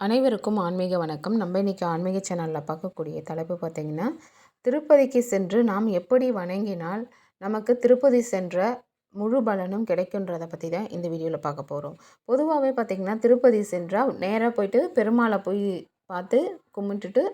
அனைவருக்கும் ஆன்மீக வணக்கம். நம்ம இன்றைக்கி ஆன்மீக சேனலில் பார்க்கக்கூடிய தலைப்பு பார்த்திங்கன்னா, திருப்பதிக்கு சென்று நாம் எப்படி வணங்கினால் நமக்கு திருப்பதி சென்ற முழு பலனும் கிடைக்குன்றதை பற்றி தான் இந்த வீடியோவில் பார்க்க போகிறோம். பொதுவாகவே பார்த்திங்கன்னா, திருப்பதி சென்றால் நேராக போயிட்டு பெருமாளை போய் பார்த்து கும்பிட்டுட்டு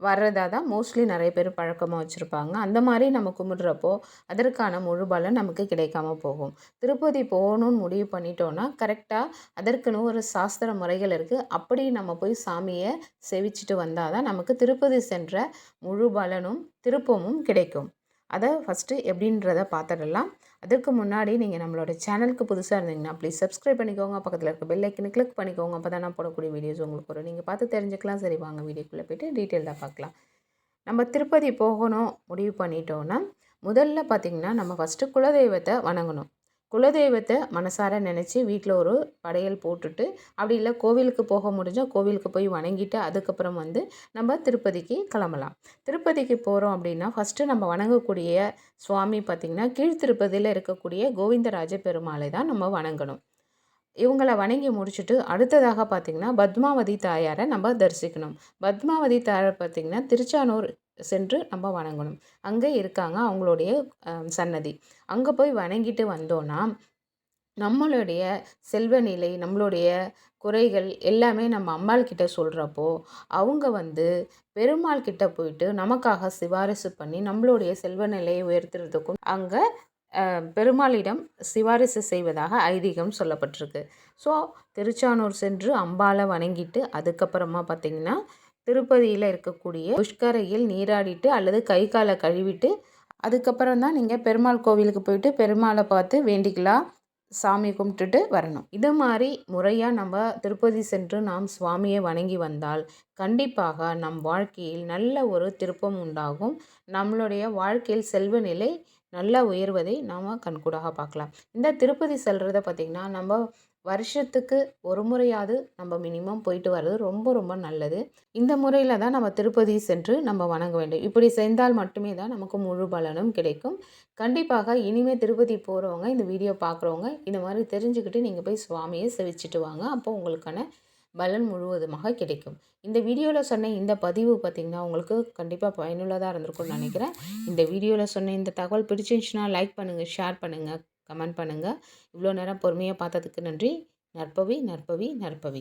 வர்றதா தான் மோஸ்ட்லி நிறைய பேர் பழக்கமாக வச்சுருப்பாங்க. அந்த மாதிரி நம்ம கும்பிட்றப்போ அதற்கான முழு பலன் நமக்கு கிடைக்காம போகும். திருப்பதி போகணுன்னு முடிவு பண்ணிட்டோன்னா கரெக்டாக அதற்குன்னு ஒரு சாஸ்திர முறைகள் இருக்குது. அப்படி நம்ம போய் சாமியை சேவிச்சிட்டு வந்தால் தான் நமக்கு திருப்பதி சென்ற முழு பலனும் திருப்பமும் கிடைக்கும். அதை ஃபஸ்ட்டு எப்படின்றத பார்த்துடலாம். அதற்கு முன்னாடி நீங்கள் நம்மளோட சேனலுக்கு புதுசாக இருந்தீங்கன்னா ப்ளீஸ் சப்ஸ்கிரைப் பண்ணிக்கோங்க. பக்கத்தில் இருக்க பெல் ஐக்கனை கிளிக் பண்ணிக்கோங்க. அப்போ தான் நான் போடக்கூடிய வீடியோஸ் உங்களுக்கு வரும். நீங்கள் பார்த்து தெரிஞ்சுக்கலாம். சரி, வாங்க வீடியோக்குள்ளே போய்ட்டு டீட்டெயிலாக பார்க்கலாம். நம்ம திருப்பதி போகணும் முடிவு பண்ணிட்டோன்னா முதல்ல பார்த்திங்கன்னா நம்ம ஃபஸ்ட்டு குலதெய்வத்தை வணங்கணும். குலதெய்வத்தை மனசார நினச்சி வீட்டில் ஒரு படையல் போட்டுட்டு, அப்படி இல்லை கோவிலுக்கு போக முடிஞ்சால் கோவிலுக்கு போய் வணங்கிட்டு அதுக்கப்புறம் நம்ம திருப்பதிக்கு கிளம்பலாம். திருப்பதிக்கு போகிறோம் அப்படின்னா ஃபஸ்ட்டு நம்ம வணங்கக்கூடிய சுவாமி பார்த்திங்கன்னா கீழ்த்திருப்பதியில் இருக்கக்கூடிய கோவிந்தராஜ பெருமாளை தான் நம்ம வணங்கணும். இவங்களை வணங்கி முடிச்சுட்டு அடுத்ததாக பார்த்திங்கன்னா பத்மாவதி தாயாரை நம்ம தரிசிக்கணும். பத்மாவதி தாயாரை பார்த்திங்கன்னா திருச்சானூர் சென்று நம்ம வணங்கணும். அங்கே இருக்காங்க அவங்களுடைய சன்னதி. அங்கே போய் வணங்கிட்டு வந்தோன்னா நம்மளுடைய செல்வ நிலை, நம்மளுடைய குறைகள் எல்லாமே நம்ம அம்பாள் கிட்ட சொல்கிறப்போ அவங்க பெருமாள் கிட்ட போயிட்டு நமக்காக சிபாரிசு பண்ணி நம்மளுடைய செல்வ நிலையை உயர்த்துறதுக்கும் அங்கே பெருமாளிடம் சிபாரிசு செய்வதாக ஐதீகம் சொல்லப்பட்டிருக்கு. ஸோ திருச்சானூர் சென்று அம்பாளை வணங்கிட்டு அதுக்கப்புறமா பார்த்திங்கன்னா திருப்பதியில் இருக்கக்கூடிய புஷ்கரையில் நீராடிட்டு அல்லது கை காலை கழுவிட்டு அதுக்கப்புறம் தான் நீங்கள் பெருமாள் கோவிலுக்கு போயிட்டு பெருமாளை பார்த்து வேண்டிக்கலாம், சாமி கும்பிட்டுட்டு வரணும். இது மாதிரி முறையாக நம்ம திருப்பதி சென்று நாம் சுவாமியை வணங்கி வந்தால் கண்டிப்பாக நம் வாழ்க்கையில் நல்ல ஒரு திருப்பம் உண்டாகும். நம்மளுடைய வாழ்க்கையில் செல்வ நிலை நல்லா உயர்வதை நாம் கண்கூடாக பார்க்கலாம். இந்த திருப்பதி செல்கிறத பார்த்திங்கன்னா நம்ம வருஷத்துக்கு ஒரு முறையாவது நம்ம மினிமம் போயிட்டு வர்றது ரொம்ப ரொம்ப நல்லது. இந்த முறையில் தான் நம்ம திருப்பதி சென்று நம்ம வணங்க வேண்டும். இப்படி செய்தால் மட்டுமே தான் நமக்கு முழு பலனும் கிடைக்கும். கண்டிப்பாக இனிமேல் திருப்பதி போகிறவங்க இந்த வீடியோ பார்க்குறவங்க இந்த மாதிரி தெரிஞ்சுக்கிட்டு நீங்கள் போய் சுவாமியை சேவிச்சிட்டு வாங்க. அப்போ உங்களுக்கான பலன் முழுவதுமாக கிடைக்கும். இந்த வீடியோவில் சொன்ன இந்த பதிவு பார்த்திங்கன்னா உங்களுக்கு கண்டிப்பாக பயனுள்ளதாக இருந்திருக்கும்னு நினைக்கிறேன். இந்த வீடியோவில் சொன்ன இந்த தகவல் பிடிச்சிருந்துச்சுன்னா லைக் பண்ணுங்கள், ஷேர் பண்ணுங்கள், கமெண்ட் பண்ணுங்கள். இவ்வளோ நேரம் பொறுமையாக பார்த்ததுக்கு நன்றி. நற்பவி நற்பவி நற்பவி.